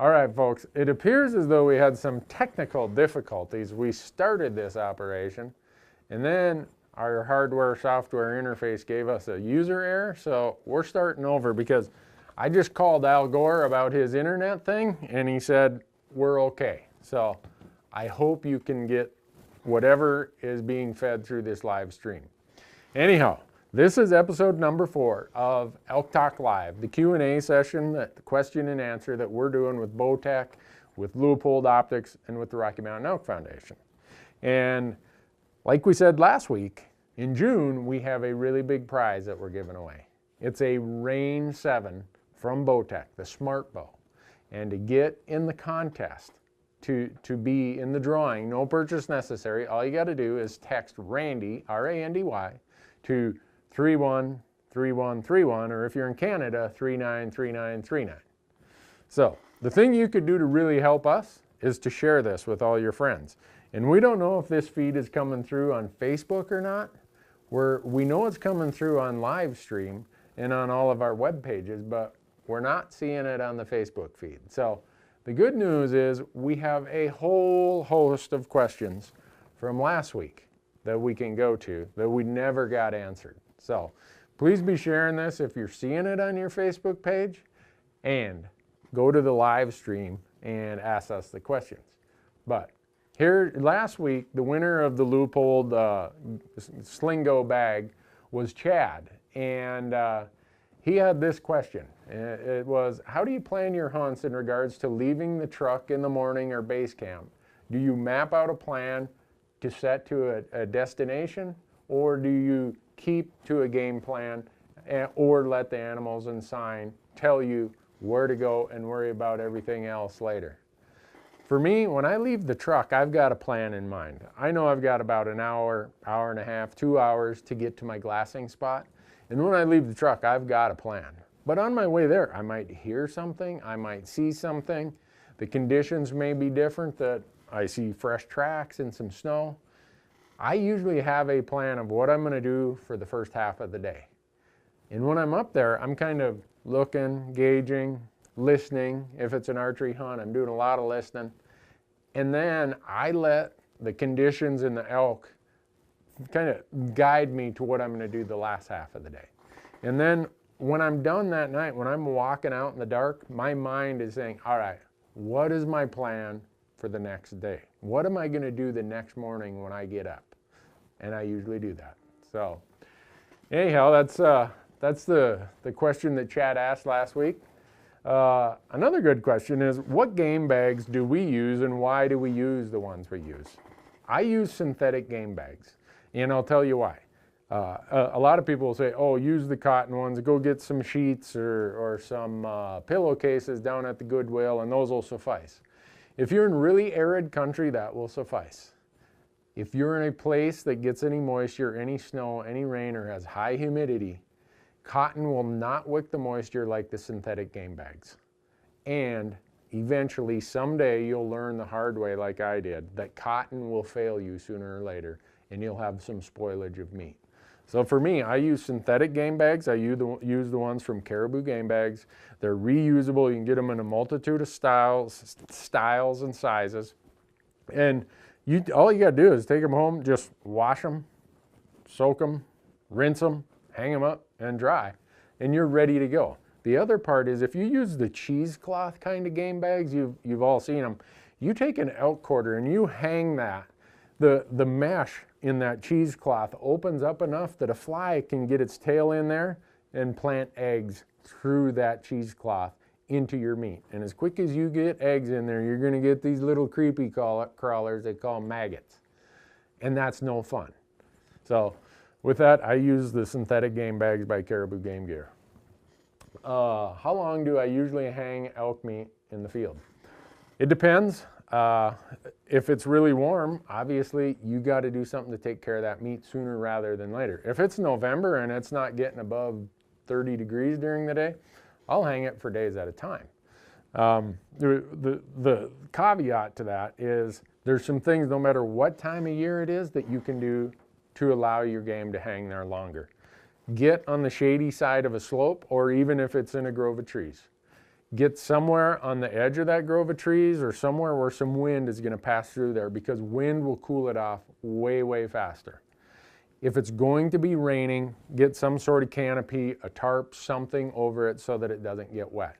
All right, folks, it appears as though we had some technical difficulties. We started this operation, and then our hardware-software interface gave us a user error, so we're starting over because I just called Al Gore about his internet thing, and he said, we're okay. So I hope you can get whatever is being fed through this live stream. Anyhow, this is episode number 4 of Elk Talk Live, the Q&A session, the question and answer that we're doing with Bowtech, with Leupold Optics, and with the Rocky Mountain Elk Foundation. And like we said last week, in June, we have a really big prize that we're giving away. It's a Range 7 from Bowtech, the Smart Bow. And to get in the contest, to be in the drawing, no purchase necessary, all you got to do is text Randy, R-A-N-D-Y, to 313131, or if you're in Canada, 393939. So the thing you could do to really help us is to share this with all your friends. And we don't know if this feed is coming through on Facebook or not. We know it's coming through on Livestream and on all of our web pages, but we're not seeing it on the Facebook feed. So the good news is we have a whole host of questions from last week that we can go to that we never got answered. So please be sharing this if you're seeing it on your Facebook page, and go to the live stream and ask us the questions. But here, last week, the winner of the Leupold Slingo bag was Chad, and he had this question. It was, how do you plan your hunts in regards to leaving the truck in the morning or base camp? Do you map out a plan to set to a destination, or do you keep to a game plan or let the animals and sign tell you where to go and worry about everything else later? For me, when I leave the truck, I've got a plan in mind. I know I've got about an hour, hour and a half, 2 hours to get to my glassing spot. And when I leave the truck, I've got a plan. But on my way there, I might hear something, I might see something. The conditions may be different, that I see fresh tracks and some snow. I usually have a plan of what I'm going to do for the first half of the day. And when I'm up there, I'm kind of looking, gauging, listening. If it's an archery hunt, I'm doing a lot of listening. And then I let the conditions and the elk kind of guide me to what I'm going to do the last half of the day. And then when I'm done that night, when I'm walking out in the dark, my mind is saying, all right, what is my plan for the next day? What am I going to do the next morning when I get up? And I usually do that. So anyhow, that's the question that Chad asked last week. Another good question is, what game bags do we use and why do we use the ones we use? I use synthetic game bags, and I'll tell you why. A lot of people will say, oh, use the cotton ones, go get some sheets or some pillowcases down at the Goodwill, and those will suffice. If you're in really arid country, that will suffice. If you're in a place that gets any moisture, any snow, any rain, or has high humidity, cotton will not wick the moisture like the synthetic game bags. And eventually, someday, you'll learn the hard way, like I did, that cotton will fail you sooner or later, and you'll have some spoilage of meat. So for me, I use synthetic game bags. I use the ones from Caribou Game Bags. They're reusable. You can get them in a multitude of styles and sizes. And all you got to do is take them home, just wash them, soak them, rinse them, hang them up, and dry, and you're ready to go. The other part is, if you use the cheesecloth kind of game bags, you've all seen them. You take an elk quarter and you hang that. The mesh in that cheesecloth opens up enough that a fly can get its tail in there and plant eggs through that cheesecloth into your meat. And as quick as you get eggs in there, you're going to get these little creepy crawlers. They call them maggots. And that's no fun. So with that, I use the synthetic game bags by Caribou Game Gear. How long do I usually hang elk meat in the field? It depends. If it's really warm, obviously you got to do something to take care of that meat sooner rather than later. If it's November and it's not getting above 30 degrees during the day, I'll hang it for days at a time. The caveat to that is there's some things, no matter what time of year it is, that you can do to allow your game to hang there longer. Get on the shady side of a slope, or even if it's in a grove of trees. get somewhere on the edge of that grove of trees or somewhere where some wind is going to pass through there, because wind will cool it off way, way faster. If it's going to be raining, get some sort of canopy, a tarp, something over it so that it doesn't get wet.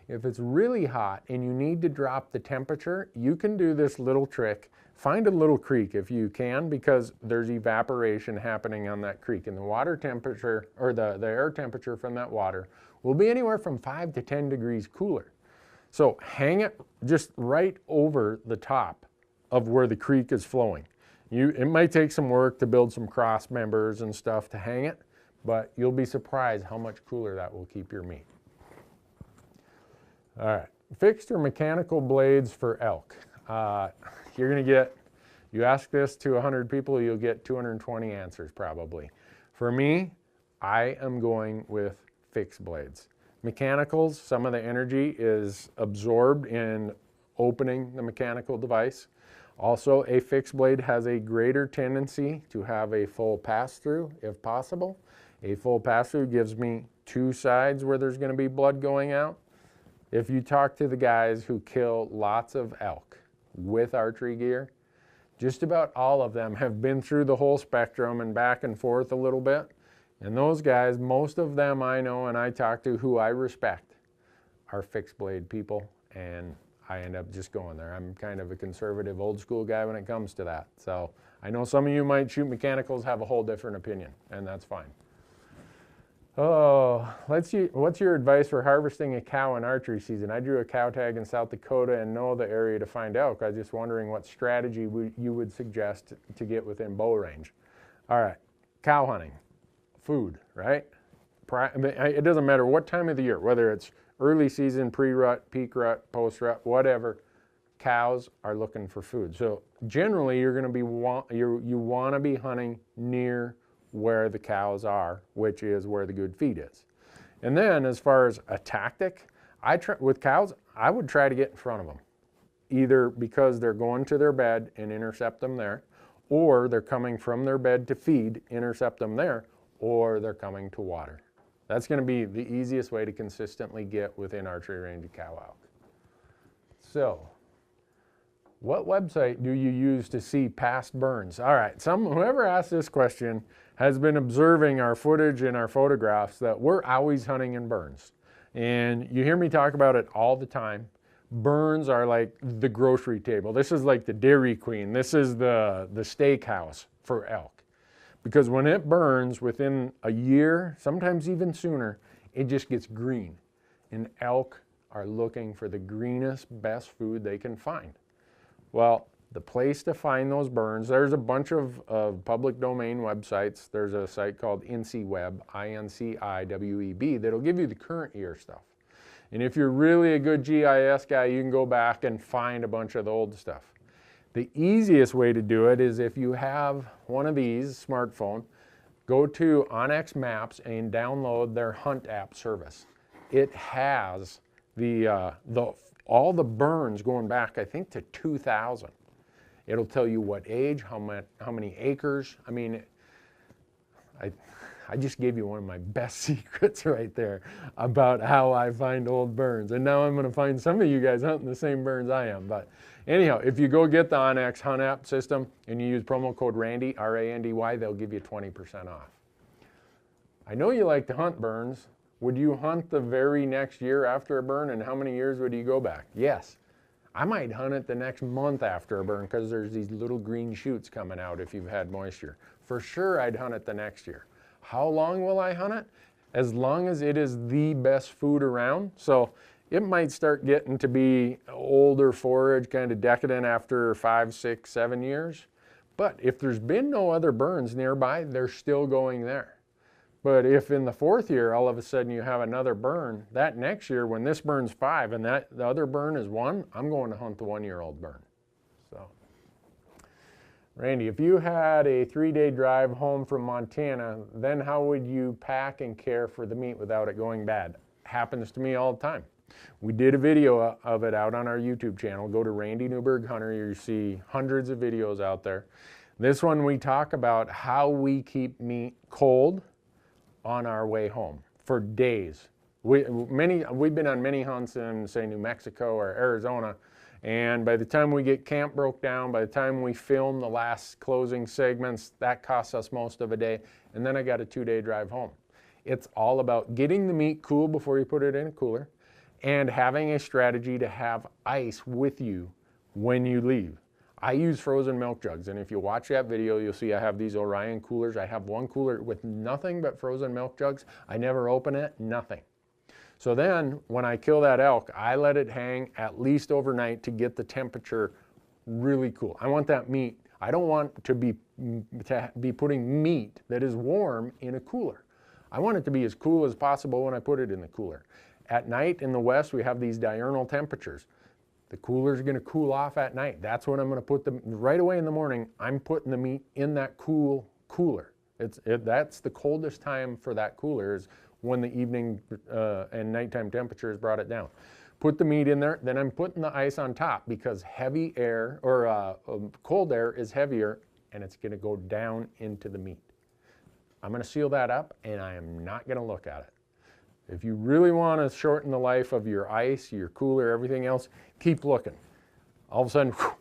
If it's really hot and you need to drop the temperature, you can do this little trick. Find a little creek if you can, because there's evaporation happening on that creek, and the water temperature, or the air temperature from that water, will be anywhere from 5 to 10 degrees cooler. So hang it just right over the top of where the creek is flowing. It might take some work to build some cross members and stuff to hang it, but you'll be surprised how much cooler that will keep your meat. All right, fixed or mechanical blades for elk. You're gonna get, you ask this to 100 people, you'll get 220 answers probably. For me, I am going with fixed blades. Mechanicals, some of the energy is absorbed in opening the mechanical device. Also, a fixed blade has a greater tendency to have a full pass-through if possible. A full pass-through gives me two sides where there's going to be blood going out. If you talk to the guys who kill lots of elk with archery gear, just about all of them have been through the whole spectrum and back and forth a little bit. And those guys, most of them I know and I talk to who I respect, are fixed blade people, and I end up just going there. I'm kind of a conservative old school guy when it comes to that. So I know some of you might shoot mechanicals, have a whole different opinion, and that's fine. Oh, what's your advice for harvesting a cow in archery season? I drew a cow tag in South Dakota and know the area to find elk. I was just wondering what strategy you would suggest to get within bow range. All right, cow hunting, food, right? It doesn't matter what time of the year, whether it's early season, pre-rut, peak rut, post-rut, whatever, cows are looking for food. So generally you're going to be, you want to be hunting near where the cows are, which is where the good feed is. And then as far as a tactic, with cows, I would try to get in front of them, either because they're going to their bed and intercept them there, or they're coming from their bed to feed, intercept them there, or they're coming to water. That's going to be the easiest way to consistently get within archery range of cow elk. So, what website do you use to see past burns? All right, whoever asked this question has been observing our footage and our photographs that we're always hunting in burns. And you hear me talk about it all the time. Burns are like the grocery table. This is like the Dairy Queen. This is the steakhouse for elk. Because when it burns within a year, sometimes even sooner, it just gets green. And elk are looking for the greenest, best food they can find. Well, the place to find those burns, there's a bunch of public domain websites. There's a site called InciWeb, INCIWEB, that'll give you the current year stuff. And if you're really a good GIS guy, you can go back and find a bunch of the old stuff. The easiest way to do it is if you have one of these smartphone, go to Onyx Maps and download their Hunt app service. It has all the burns going back, I think, to 2000. It'll tell you what age, how many acres. I mean, I just gave you one of my best secrets right there about how I find old burns. And now I'm going to find some of you guys hunting the same burns I am. But anyhow, if you go get the Onyx Hunt app system and you use promo code RANDY, R-A-N-D-Y, they'll give you 20% off. I know you like to hunt burns. Would you hunt the very next year after a burn, and how many years would you go back? Yes. I might hunt it the next month after a burn because there's these little green shoots coming out if you've had moisture. For sure, I'd hunt it the next year. How long will I hunt it? As long as it is the best food around. So it might start getting to be older forage, kind of decadent after 5, 6, 7 years. But if there's been no other burns nearby, they're still going there. But if in the 4th year, all of a sudden you have another burn, that next year when this burn's 5 and the other burn is 1, I'm going to hunt the 1-year-old burn. So, Randy, if you had a 3-day drive home from Montana, then how would you pack and care for the meat without it going bad? Happens to me all the time. We did a video of it out on our YouTube channel. Go to Randy Newberg Hunter. You see hundreds of videos out there. This one we talk about how we keep meat cold on our way home for days, We've been on many hunts in, say, New Mexico or Arizona, and by the time we get camp broke down, by the time we film the last closing segments, that costs us most of a day, and then I got a 2-day drive home. It's all about getting the meat cool before you put it in a cooler, and having a strategy to have ice with you when you leave. I use frozen milk jugs, and if you watch that video, you'll see I have these Orion coolers. I have one cooler with nothing but frozen milk jugs. I never open it, nothing. So then, when I kill that elk, I let it hang at least overnight to get the temperature really cool. I want that meat. I don't want to be putting meat that is warm in a cooler. I want it to be as cool as possible when I put it in the cooler. At night in the West, we have these diurnal temperatures. The cooler's gonna cool off at night. That's when I'm gonna put them, right away in the morning, I'm putting the meat in that cool cooler. That's the coldest time for that cooler, is when the evening and nighttime temperatures brought it down. Put the meat in there, then I'm putting the ice on top, because heavy air, or cold air is heavier, and it's gonna go down into the meat. I'm gonna seal that up, and I am not gonna look at it. If you really want to shorten the life of your ice, your cooler, everything else, keep looking. All of a sudden, whew,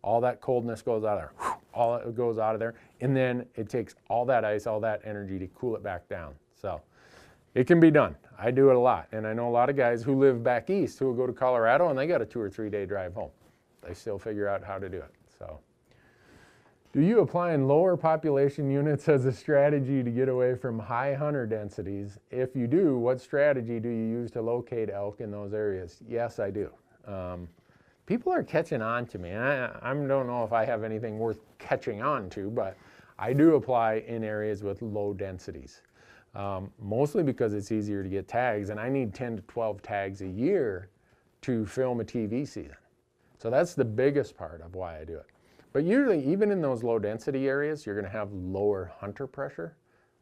all that coldness goes out of there. Whew, all it goes out of there. And then it takes all that ice, all that energy to cool it back down. So it can be done. I do it a lot. And I know a lot of guys who live back east who will go to Colorado and they got a 2 or 3 day drive home. They still figure out how to do it. So, do you apply in lower population units as a strategy to get away from high hunter densities? If you do, what strategy do you use to locate elk in those areas? Yes, I do. People are catching on to me. I don't know if I have anything worth catching on to, but I do apply in areas with low densities. Mostly because it's easier to get tags, and I need 10 to 12 tags a year to film a TV season. So that's the biggest part of why I do it. But usually, even in those low density areas, you're gonna have lower hunter pressure,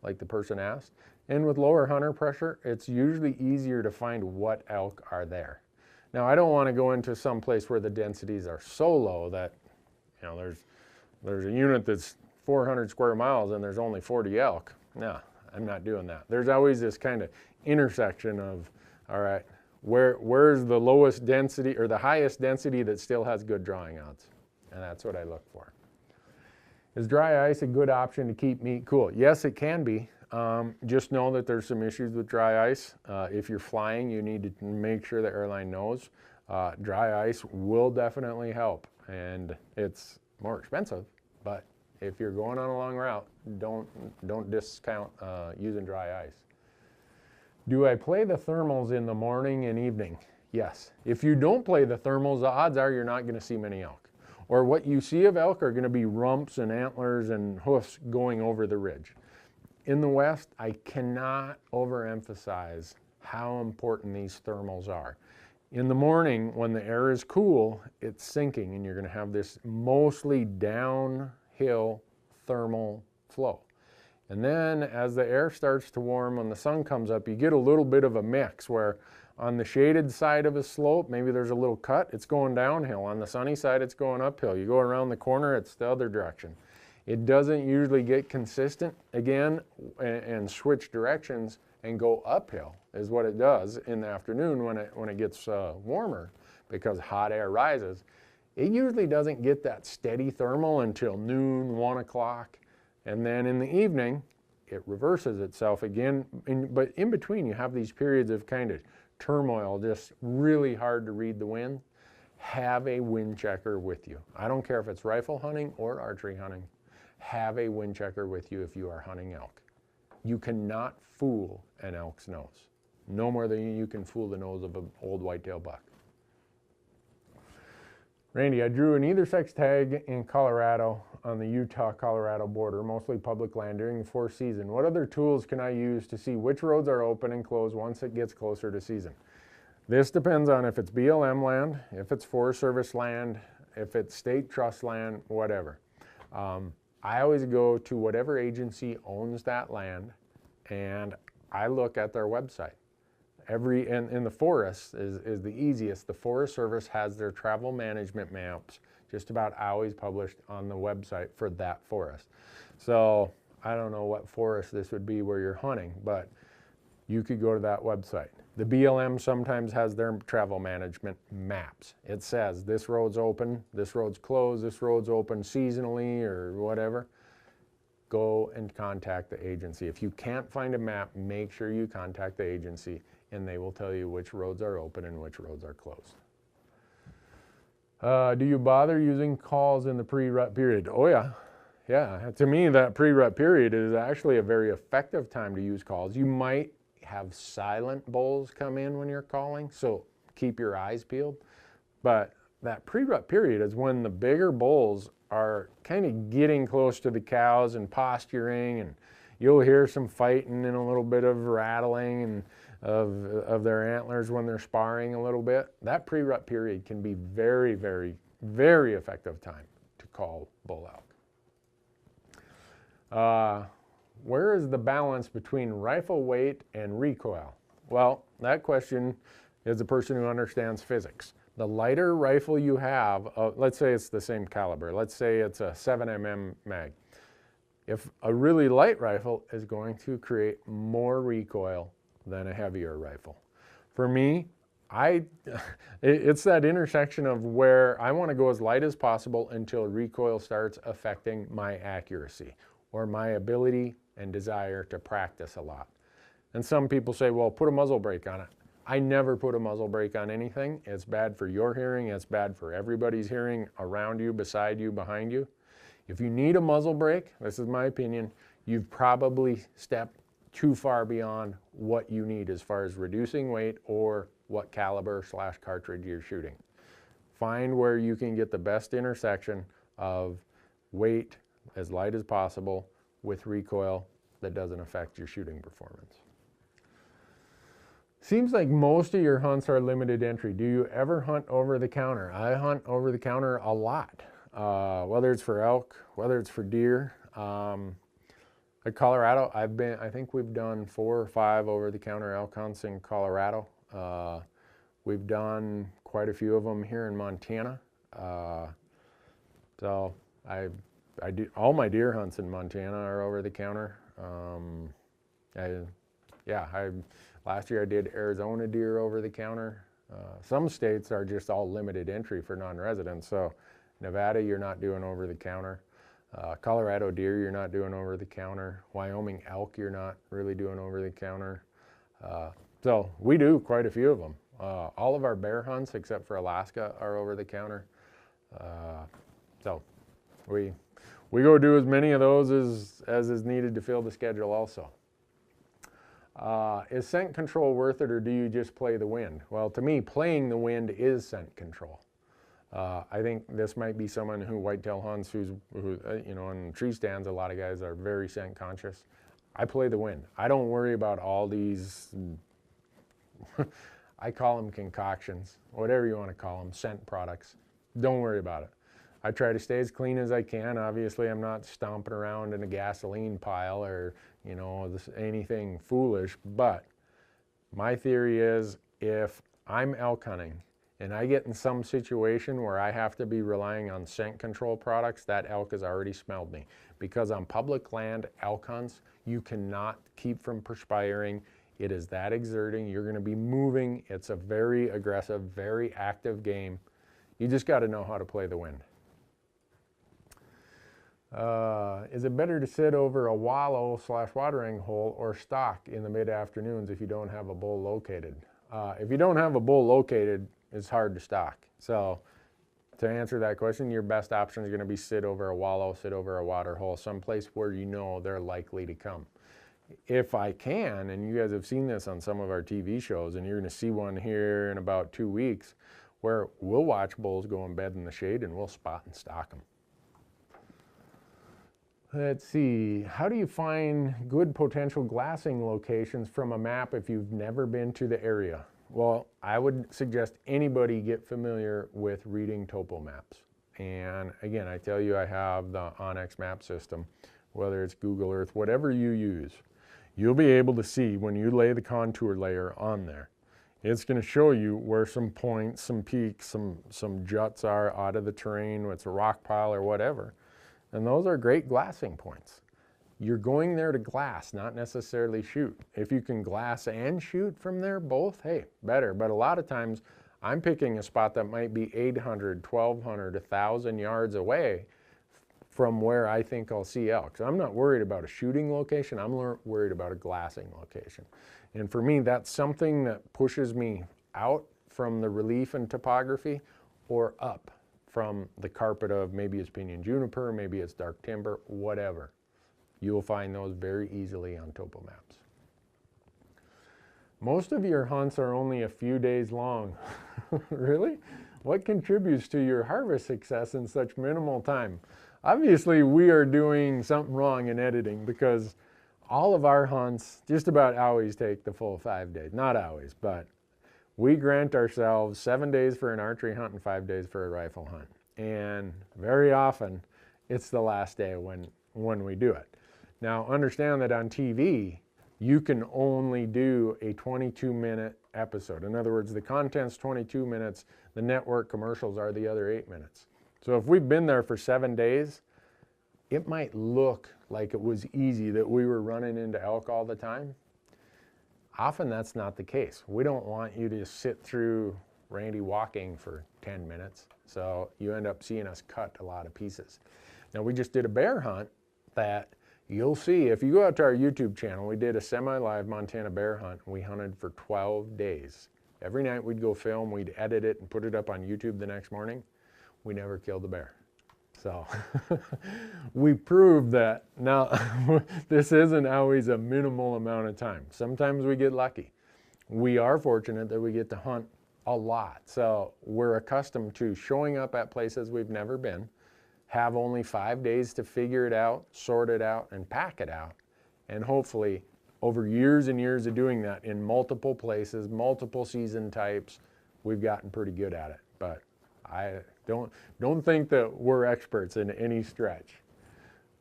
like the person asked. And with lower hunter pressure, it's usually easier to find what elk are there. Now, I don't wanna go into some place where the densities are so low that, you know, there's a unit that's 400 square miles and there's only 40 elk. No, I'm not doing that. There's always this kind of intersection of, all right, where's the lowest density or the highest density that still has good drawing odds? And that's what I look for. Is dry ice a good option to keep meat cool? Yes, it can be. Just know that there's some issues with dry ice. If you're flying, you need to make sure the airline knows. Dry ice will definitely help, and it's more expensive, but if you're going on a long route, don't discount using dry ice. Do I play the thermals in the morning and evening? Yes. If you don't play the thermals, the odds are you're not going to see many elk. Or what you see of elk are going to be rumps and antlers and hoofs going over the ridge. In the West, I cannot overemphasize how important these thermals are. In the morning, when the air is cool, it's sinking, and you're going to have this mostly downhill thermal flow. And then as the air starts to warm, when the sun comes up, you get a little bit of a mix where on the shaded side of a slope, maybe there's a little cut, it's going downhill. On the sunny side, it's going uphill. You go around the corner, it's the other direction. It doesn't usually get consistent again and switch directions and go uphill is what it does in the afternoon when it gets warmer, because hot air rises. It usually doesn't get that steady thermal until noon, 1 o'clock, and then in the evening, it reverses itself again. But in between, you have these periods of kind of turmoil, just really hard to read the wind. Have a wind checker with you. I don't care if it's rifle hunting or archery hunting. Have a wind checker with you if you are hunting elk. You cannot fool an elk's nose, no more than you can fool the nose of an old whitetail buck. Randy, I drew an either sex tag in Colorado on the Utah-Colorado border, mostly public land during the forest season. What other tools can I use to see which roads are open and closed once it gets closer to season? This depends on if it's BLM land, if it's Forest Service land, if it's state trust land, whatever. I always go to whatever agency owns that land, and I look at their website. In the forest is the easiest. The Forest Service has their travel management maps just about always published on the website for that forest. So I don't know what forest this would be where you're hunting, but you could go to that website. The BLM sometimes has their travel management maps. It says this road's open, this road's closed, this road's open seasonally or whatever. Go and contact the agency. If you can't find a map, make sure you contact the agency and they will tell you which roads are open and which roads are closed. Do you bother using calls in the pre-rut period? Oh yeah. Yeah, to me that pre-rut period is actually a very effective time to use calls. You might have silent bulls come in when you're calling, so keep your eyes peeled. But that pre-rut period is when the bigger bulls are kind of getting close to the cows and posturing, and you'll hear some fighting and a little bit of rattling and of their antlers when they're sparring a little bit. That pre-rut period can be very, very, very effective time to call bull elk. Where is the balance between rifle weight and recoil? Well, that question is a person who understands physics. The lighter rifle you have, let's say it's the same caliber, let's say it's a 7mm mag. If a really light rifle is going to create more recoil than a heavier rifle. For me, it's that intersection of where I want to go as light as possible until recoil starts affecting my accuracy or my ability and desire to practice a lot. And some people say, well, put a muzzle brake on it. I never put a muzzle brake on anything. It's bad for your hearing. It's bad for everybody's hearing around you, beside you, behind you. If you need a muzzle brake, this is my opinion, you've probably stepped too far beyond what you need as far as reducing weight or what caliber / cartridge you're shooting. Find where you can get the best intersection of weight as light as possible with recoil that doesn't affect your shooting performance. Seems like most of your hunts are limited entry. Do you ever hunt over the counter? I hunt over the counter a lot, whether it's for elk, whether it's for deer. At Colorado, I think we've done 4 or 5 over the counter elk hunts in Colorado. We've done quite a few of them here in Montana. So I do all my deer hunts in Montana are over the counter. Last year I did Arizona deer over the counter. Some states are just all limited entry for non-residents. So Nevada, you're not doing over the counter. Colorado deer, you're not doing over the counter. Wyoming elk, you're not really doing over the counter. So we do quite a few of them. All of our bear hunts, except for Alaska, are over the counter. So we go do as many of those as is needed to fill the schedule also. Is scent control worth it, or do you just play the wind? Well, to me, playing the wind is scent control. I think this might be someone who whitetail hunts, who you know, in tree stands, a lot of guys are very scent conscious. I play the wind. I don't worry about all these, I call them concoctions, whatever you want to call them, scent products. Don't worry about it. I try to stay as clean as I can. Obviously, I'm not stomping around in a gasoline pile or, you know, anything foolish, but my theory is if I'm elk hunting and I get in some situation where I have to be relying on scent control products, that elk has already smelled me. Because on public land elk hunts, you cannot keep from perspiring. It is that exerting. You're going to be moving. It's a very aggressive, very active game. You just got to know how to play the wind. Is it better to sit over a wallow / watering hole or stock in the mid-afternoons if you don't have a bull located? If you don't have a bull located, it's hard to stock. So to answer that question, your best option is going to be sit over a wallow, sit over a water hole, someplace where you know they're likely to come. If I can, and you guys have seen this on some of our TV shows, and you're going to see one here in about 2 weeks, where we'll watch bulls go in bed in the shade and we'll spot and stock them. Let's see, how do you find good potential glassing locations from a map if you've never been to the area? Well, I would suggest anybody get familiar with reading topo maps. And again, I tell you, I have the Onyx map system, whether it's Google Earth, whatever you use, you'll be able to see when you lay the contour layer on there. It's going to show you where some points, some peaks, some juts are out of the terrain, whether it's a rock pile or whatever. And those are great glassing points. you're going there to glass, not necessarily shoot. If you can glass and shoot from there, both, hey, better. But a lot of times I'm picking a spot that might be 800, 1200, 1,000 yards away from where I think I'll see elk. So I'm not worried about a shooting location, I'm worried about a glassing location. And for me, that's something that pushes me out from the relief and topography or up from the carpet of maybe it's pinyon juniper, maybe it's dark timber, whatever. You will find those very easily on topo maps. Most of your hunts are only a few days long. Really? What contributes to your harvest success in such minimal time? Obviously, we are doing something wrong in editing because all of our hunts just about always take the full 5 days. Not always, but we grant ourselves 7 days for an archery hunt and 5 days for a rifle hunt. And very often, it's the last day when we do it. Now, understand that on TV, you can only do a 22-minute episode. In other words, the content's 22 minutes, the network commercials are the other 8 minutes. So if we've been there for 7 days, it might look like it was easy, that we were running into elk all the time. Often that's not the case. We don't want you to sit through Randy walking for 10 minutes. So you end up seeing us cut a lot of pieces. Now we just did a bear hunt that you'll see, if you go out to our YouTube channel, we did a semi-live Montana bear hunt. We hunted for 12 days. Every night we'd go film, we'd edit it and put it up on YouTube the next morning. We never killed a bear. So we proved that now this isn't always a minimal amount of time. Sometimes we get lucky. We are fortunate that we get to hunt a lot. So we're accustomed to showing up at places we've never been, have only 5 days to figure it out, sort it out, and pack it out. And hopefully over years and years of doing that in multiple places, multiple season types, we've gotten pretty good at it. But I don't think that we're experts in any stretch.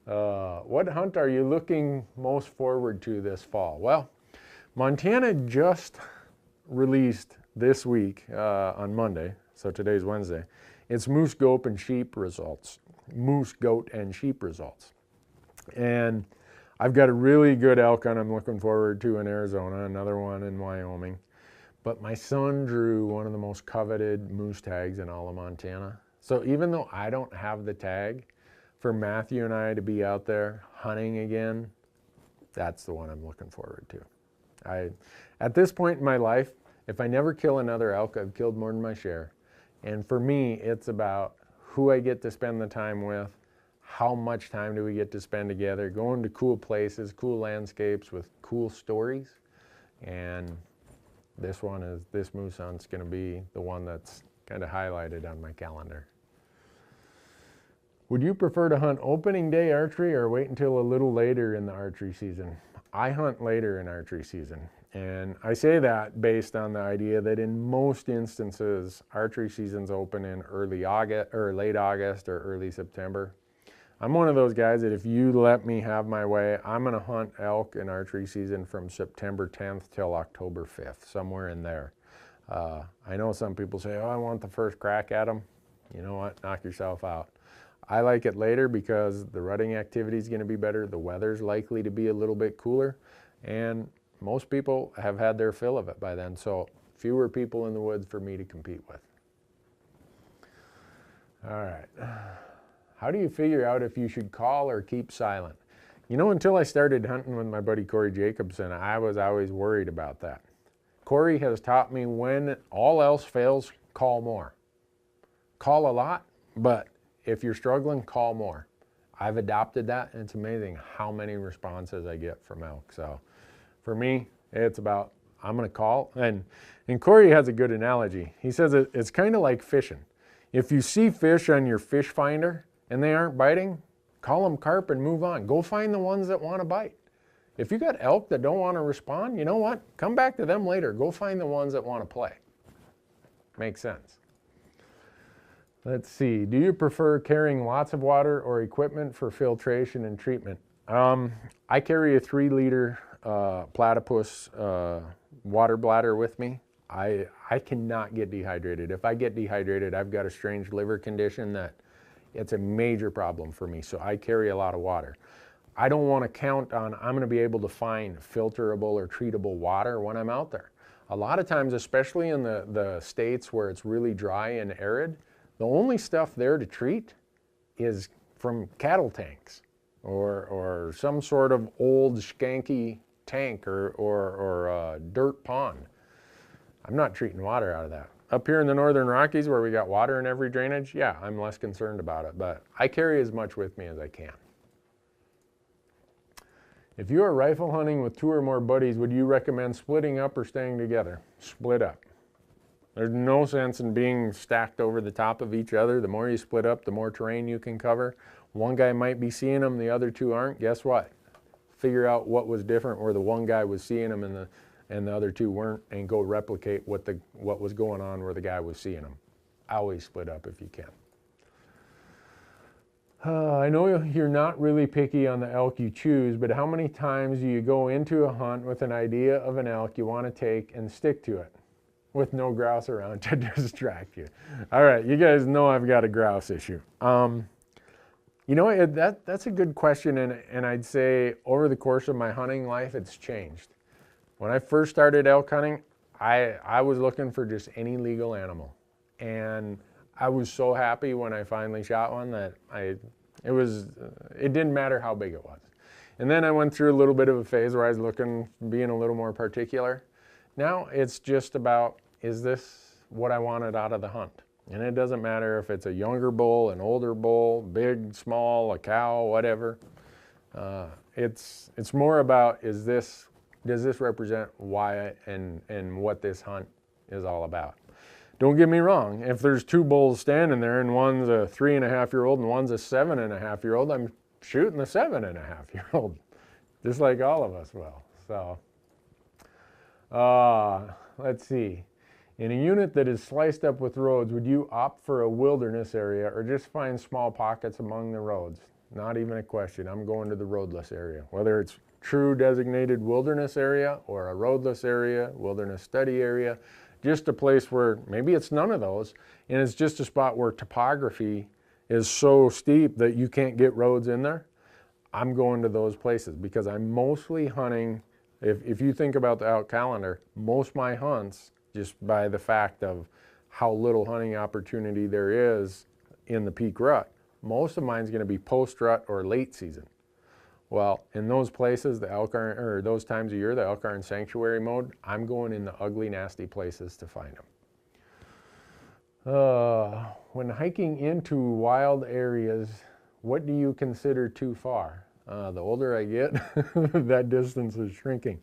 What hunt are you looking most forward to this fall? Well, Montana just released this week on Monday, so today's Wednesday, it's moose, goat, and sheep results. Moose, goat, and sheep results. And I've got a really good elk hunt I'm looking forward to in Arizona, another one in Wyoming. But my son drew one of the most coveted moose tags in all of Montana. So even though I don't have the tag, for Matthew and I to be out there hunting again, that's the one I'm looking forward to. At this point in my life, if I never kill another elk, I've killed more than my share. And for me, it's about who I get to spend the time with, how much time do we get to spend together, going to cool places, cool landscapes with cool stories. And this moose hunt's gonna be the one that's kind of highlighted on my calendar. Would you prefer to hunt opening day archery or wait until a little later in the archery season? I hunt later in archery season. And I say that based on the idea that in most instances, archery seasons open in early August or late August or early September. I'm one of those guys that if you let me have my way, I'm gonna hunt elk in archery season from September 10th till October 5th, somewhere in there. I know some people say, oh, I want the first crack at them. You know what, knock yourself out. I like it later because the rutting activity is gonna be better, the weather's likely to be a little bit cooler, and most people have had their fill of it by then, so fewer people in the woods for me to compete with. All right. How do you figure out if you should call or keep silent? You know, until I started hunting with my buddy Corey Jacobson, I was always worried about that. Corey has taught me when all else fails, call more. Call a lot, but if you're struggling, call more. I've adopted that, and it's amazing how many responses I get from elk. So for me, it's about, I'm gonna call, and Corey has a good analogy. He says it's kind of like fishing. If you see fish on your fish finder and they aren't biting, call them carp and move on. Go find the ones that wanna bite. If you got elk that don't wanna respond, you know what? Come back to them later. Go find the ones that wanna play. Makes sense. Let's see, do you prefer carrying lots of water or equipment for filtration and treatment? I carry a 3-liter platypus water bladder with me. I cannot get dehydrated. If I get dehydrated, I've got a strange liver condition that it's a major problem for me, so I carry a lot of water. I don't want to count on I'm going to be able to find filterable or treatable water when I'm out there. A lot of times, especially in the states where it's really dry and arid, the only stuff there to treat is from cattle tanks or some sort of old skanky tank or dirt pond. I'm not treating water out of that. Up here in the Northern Rockies where we got water in every drainage, yeah, I'm less concerned about it, but I carry as much with me as I can. If you are rifle hunting with 2 or more buddies, would you recommend splitting up or staying together? Split up. There's no sense in being stacked over the top of each other. The more you split up, the more terrain you can cover. One guy might be seeing them, the other 2 aren't. Guess what? Figure out what was different where the one guy was seeing them and the other 2 weren't, and go replicate what was going on where the guy was seeing them. Always split up if you can. I know you're not really picky on the elk you choose, but how many times do you go into a hunt with an idea of an elk you want to take and stick to it with no grouse around to distract you? All right, you guys know I've got a grouse issue. You know, that's a good question, and I'd say over the course of my hunting life, it's changed. When I first started elk hunting, I was looking for just any legal animal, and I was so happy when I finally shot one that it didn't matter how big it was. And then I went through a little bit of a phase where I was being a little more particular. Now it's just about, is this what I wanted out of the hunt? And it doesn't matter if it's a younger bull, an older bull, big, small, a cow, whatever. It's more about, does this represent why and what this hunt is all about? Don't get me wrong, if there's 2 bulls standing there and one's a 3.5-year-old and one's a 7.5-year-old, I'm shooting the 7.5-year-old, just like all of us will. So, let's see. In a unit that is sliced up with roads, would you opt for a wilderness area or just find small pockets among the roads? Not even a question. I'm going to the roadless area. Whether it's true designated wilderness area or a roadless area, wilderness study area, just a place where maybe it's none of those, and it's just a spot where topography is so steep that you can't get roads in there. I'm going to those places because I'm mostly hunting. If you think about the elk calendar, most of my hunts, just by the fact of how little hunting opportunity there is in the peak rut, most of mine's going to be post rut or late season. Well, in those places, the elk aren't, or those times of year, the elk are in sanctuary mode. I'm going in the ugly, nasty places to find them. When hiking into wild areas, what do you consider too far? The older I get, that distance is shrinking.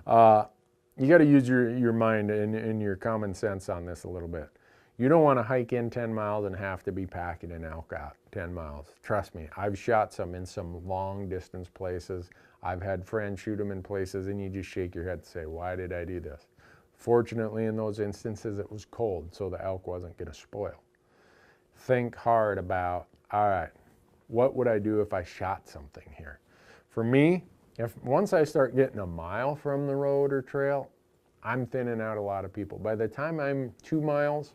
You got to use your mind and your common sense on this a little bit. You don't want to hike in 10 miles and have to be packing an elk out 10 miles. Trust me, I've shot some in some long distance places. I've had friends shoot them in places and you just shake your head and say, why did I do this? Fortunately, in those instances, it was cold, so the elk wasn't going to spoil. Think hard about, all right, what would I do if I shot something here? For me, once I start getting a mile from the road or trail, I'm thinning out a lot of people. By the time I'm 2 miles,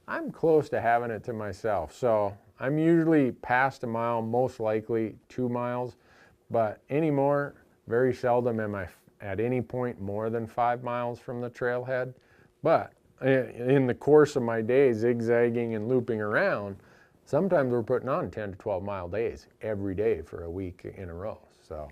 I'm close to having it to myself. So I'm usually past a mile, most likely 2 miles, but anymore, very seldom am I at any point more than 5 miles from the trailhead. But in the course of my day, zigzagging and looping around, sometimes we're putting on 10 to 12 mile days every day for a week in a row. So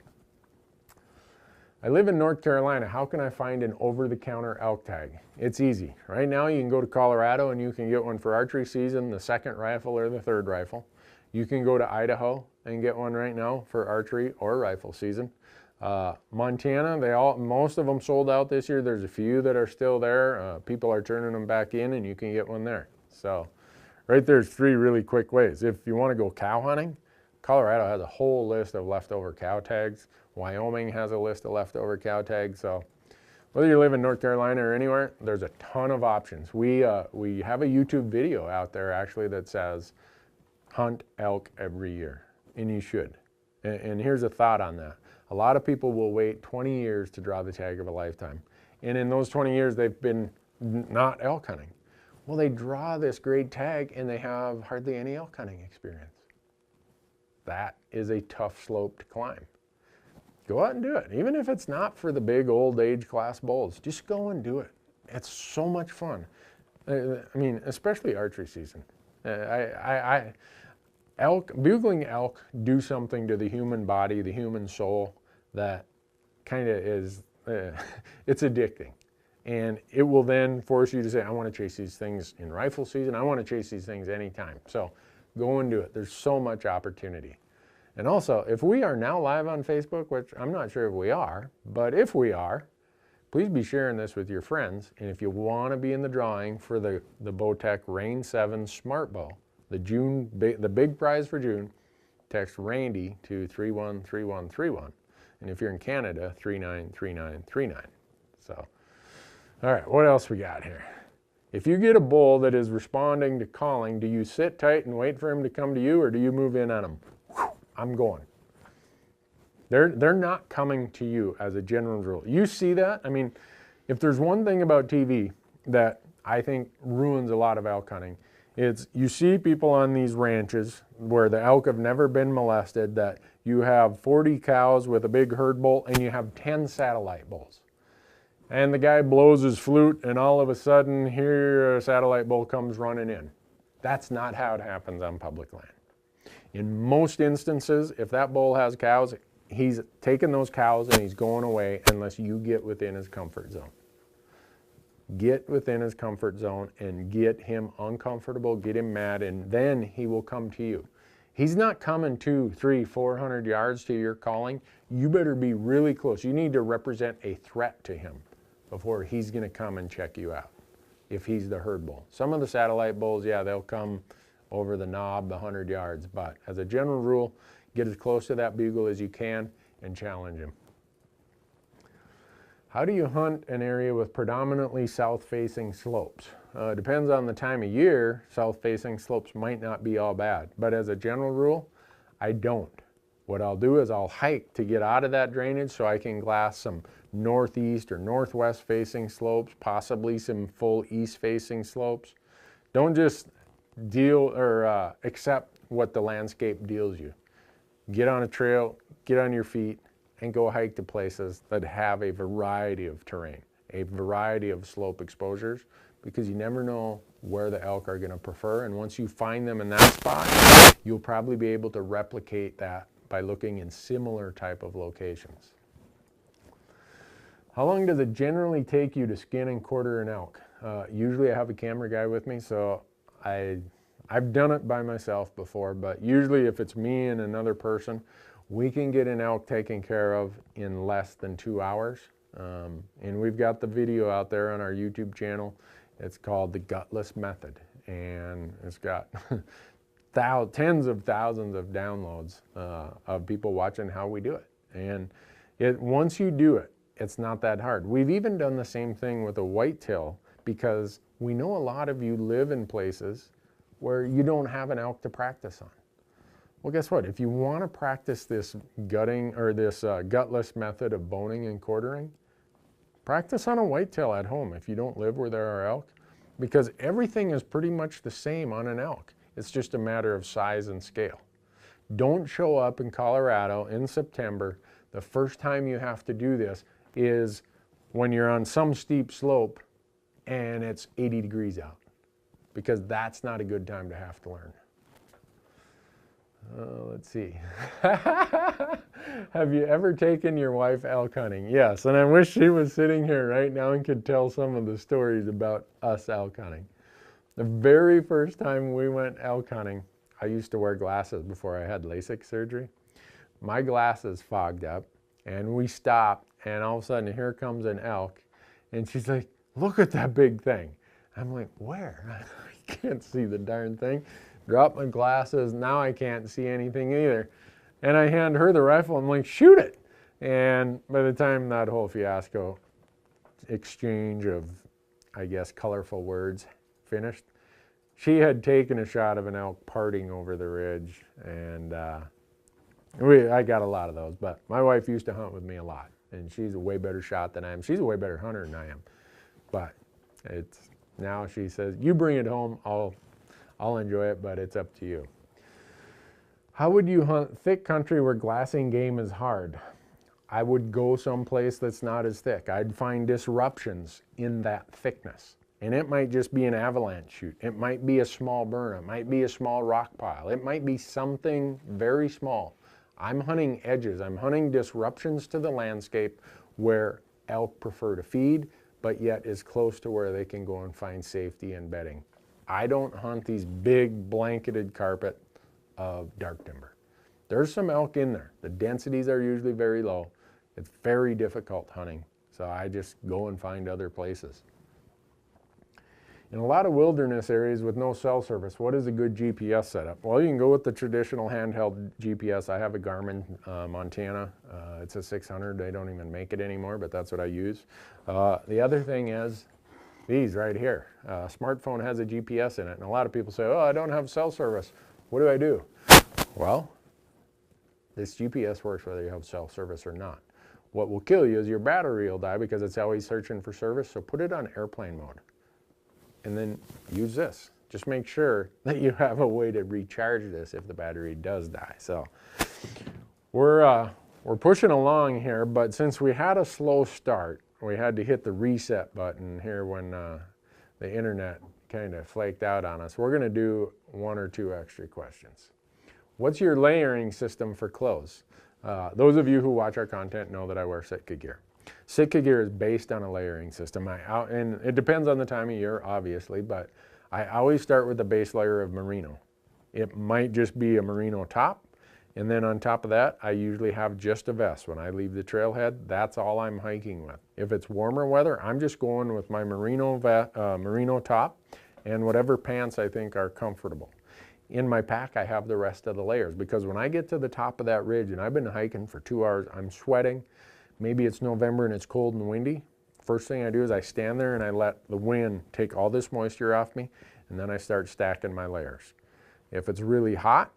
I live in North Carolina. How can I find an over-the-counter elk tag? It's easy. Right now you can go to Colorado and you can get one for archery season, the 2nd rifle or the 3rd rifle. You can go to Idaho and get one right now for archery or rifle season. Montana, most of them sold out this year. There's a few that are still there. People are turning them back in and you can get one there. So right there's 3 really quick ways. If you want to go cow hunting, Colorado has a whole list of leftover cow tags. Wyoming has a list of leftover cow tags. So whether you live in North Carolina or anywhere, there's a ton of options. We have a YouTube video out there actually that says hunt elk every year, and you should. And here's a thought on that. A lot of people will wait 20 years to draw the tag of a lifetime. And in those 20 years, they've been not elk hunting. Well, they draw this great tag and they have hardly any elk hunting experience. That is a tough slope to climb. go out and do it. Even if it's not for the big old age class bulls, just go and do it. It's so much fun. I mean, especially archery season. Bugling elk do something to the human body, the human soul, that kind of is, it's addicting. And it will then force you to say, I want to chase these things in rifle season. I want to chase these things anytime. So go and do it. There's so much opportunity. And also, if we are now live on Facebook, which I'm not sure if we are, but if we are, please be sharing this with your friends. And if you want to be in the drawing for the Bowtech Rain 7 Smart Bow, the big prize for June, text Randy to 313131. And if you're in Canada, 393939. So, all right, what else we got here? If you get a bull that is responding to calling, do you sit tight and wait for him to come to you, or do you move in on him? Whew, I'm going. They're not coming to you as a general rule. You see that? I mean, if there's one thing about TV that I think ruins a lot of elk hunting, it's you see people on these ranches where the elk have never been molested, that you have 40 cows with a big herd bull and you have 10 satellite bulls. And the guy blows his flute and all of a sudden here a satellite bull comes running in. That's not how it happens on public land. In most instances, if that bull has cows, he's taking those cows and he's going away unless you get within his comfort zone. Get within his comfort zone and get him uncomfortable, get him mad, and then he will come to you. He's not coming 200, 300, 400 yards to your calling. You better be really close. You need to represent a threat to him before he's going to come and check you out, if he's the herd bull. Some of the satellite bulls, yeah, they'll come over the knob, the 100 yards, but as a general rule, get as close to that bugle as you can and challenge him. How do you hunt an area with predominantly south-facing slopes? Depends on the time of year. South-facing slopes might not be all bad, but as a general rule, I don't. What I'll do is I'll hike to get out of that drainage so I can glass some northeast or northwest facing slopes, possibly some full east facing slopes. Don't just deal or accept what the landscape deals you. Get on a trail, get on your feet, and go hike to places that have a variety of terrain, a variety of slope exposures, because you never know where the elk are going to prefer. And once you find them in that spot, you'll probably be able to replicate that by looking in similar type of locations. How long does it generally take you to skin and quarter an elk? Usually I have a camera guy with me, so I've done it by myself before, but usually if it's me and another person, we can get an elk taken care of in less than 2 hours. And we've got the video out there on our YouTube channel. It's called the Gutless Method, and it's got tens of thousands of downloads of people watching how we do it. And once you do it, it's not that hard. We've even done the same thing with a whitetail, because we know a lot of you live in places where you don't have an elk to practice on. Well, guess what? If you want to practice this gutting or this gutless method of boning and quartering, practice on a whitetail at home if you don't live where there are elk, because everything is pretty much the same on an elk. It's just a matter of size and scale. Don't show up in Colorado in September. The first time you have to do this is when you're on some steep slope and it's 80 degrees out, because that's not a good time to have to learn. Let's see. Have you ever taken your wife elk hunting? Yes, and I wish she was sitting here right now and could tell some of the stories about us elk hunting. The very first time we went elk hunting, I used to wear glasses before I had LASIK surgery. My glasses fogged up, and we stopped, and all of a sudden here comes an elk, and she's like, look at that big thing. I'm like, where? I can't see the darn thing. Drop my glasses, now I can't see anything either. And I hand her the rifle, I'm like, shoot it. And by the time that whole fiasco exchange of, I guess, colorful words finished, she had taken a shot of an elk parting over the ridge, and I got a lot of those, but my wife used to hunt with me a lot, and she's a way better shot than I am. She's a way better hunter than I am, but now she says, you bring it home, I'll enjoy it, but it's up to you. How would you hunt thick country where glassing game is hard? I would go someplace that's not as thick. I'd find disruptions in that thickness. And it might just be an avalanche chute. It might be a small burn. It might be a small rock pile. It might be something very small. I'm hunting edges. I'm hunting disruptions to the landscape where elk prefer to feed, but yet is close to where they can go and find safety and bedding. I don't hunt these big blanketed carpet of dark timber. There's some elk in there. The densities are usually very low. It's very difficult hunting. So I just go and find other places. In a lot of wilderness areas with no cell service, what is a good GPS setup? Well, you can go with the traditional handheld GPS. I have a Garmin Montana. It's a 600. They don't even make it anymore, but that's what I use. The other thing is these right here. Smartphone has a GPS in it, and a lot of people say, oh, I don't have cell service. What do I do? Well, this GPS works whether you have cell service or not. What will kill you is your battery will die because it's always searching for service, so put it on airplane mode. And then use this. Just make sure that you have a way to recharge this if the battery does die. So we're pushing along here, but since we had a slow start, we had to hit the reset button here when the internet kind of flaked out on us. We're going to do 1 or 2 extra questions. What's your layering system for clothes? Those of you who watch our content know that I wear Sitka gear. Sitka gear is based on a layering system. And it depends on the time of year, obviously, but I always start with a base layer of merino. It might just be a merino top, and then on top of that, I usually have just a vest. When I leave the trailhead, that's all I'm hiking with. If it's warmer weather, I'm just going with my merino top and whatever pants I think are comfortable. In my pack, I have the rest of the layers because when I get to the top of that ridge, and I've been hiking for 2 hours, I'm sweating. Maybe it's November and it's cold and windy. First thing I do is I stand there and I let the wind take all this moisture off me, and then I start stacking my layers. If it's really hot,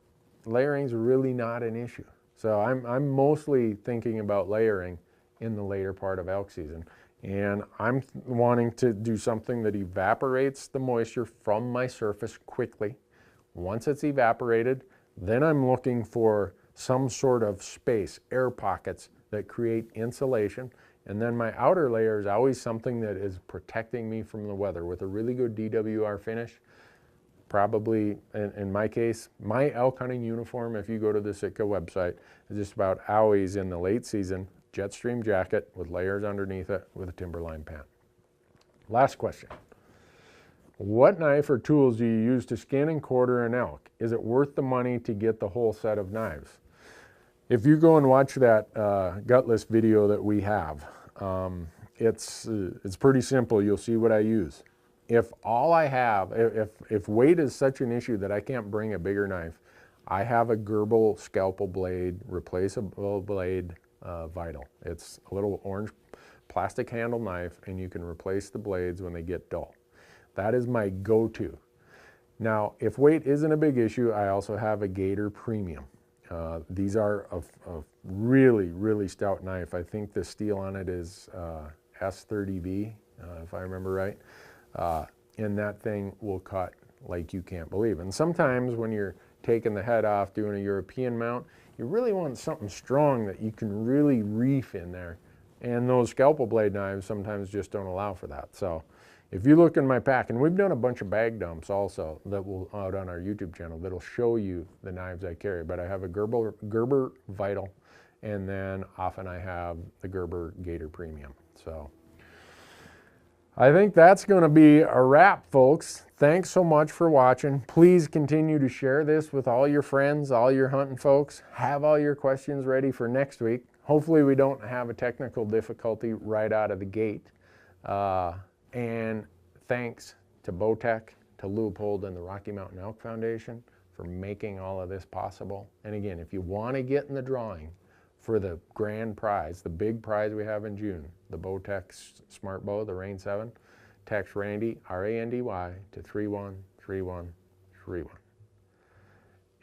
layering's really not an issue. So I'm mostly thinking about layering in the later part of elk season. And I'm wanting to do something that evaporates the moisture from my surface quickly. Once it's evaporated, then I'm looking for some sort of space, air pockets that create insulation. And then my outer layer is always something that is protecting me from the weather with a really good DWR finish. Probably, in my case, my elk hunting uniform, if you go to the Sitka website, is just about always in the late season, Jetstream jacket with layers underneath it with a timberline pant. Last question. What knife or tools do you use to skin and quarter an elk? Is it worth the money to get the whole set of knives? If you go and watch that gutless video that we have, it's pretty simple. You'll see what I use. If all I have, if weight is such an issue that I can't bring a bigger knife, I have a Gerbil scalpel blade, replaceable blade, Vital. It's a little orange plastic handle knife, and you can replace the blades when they get dull. That is my go-to. Now, if weight isn't a big issue, I also have a Gator Premium. These are a really, really stout knife. I think the steel on it is S30V, if I remember right. And that thing will cut like you can't believe. And sometimes when you're taking the head off doing a European mount, you really want something strong that you can really reef in there. And those scalpel blade knives sometimes just don't allow for that. So if you look in my pack, and we've done a bunch of bag dumps also that will out on our YouTube channel that'll show you the knives I carry. But I have a Gerber Vital, and then often I have the Gerber Gator Premium. So I think that's going to be a wrap, folks. Thanks so much for watching. Please continue to share this with all your friends, all your hunting folks. Have all your questions ready for next week. Hopefully we don't have a technical difficulty right out of the gate. And thanks to Bowtech, to Leupold, and the Rocky Mountain Elk Foundation for making all of this possible. And again, if you want to get in the drawing for the grand prize, the big prize we have in June, the Bowtech Smart Bow, the Rain 7, text Randy, R-A-N-D-Y, to 313131.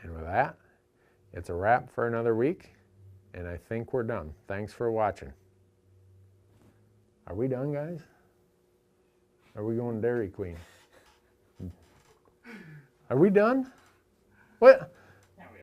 And with that, it's a wrap for another week, and I think we're done. Thanks for watching. Are we done, guys? Are we going Dairy Queen? Are we done? What?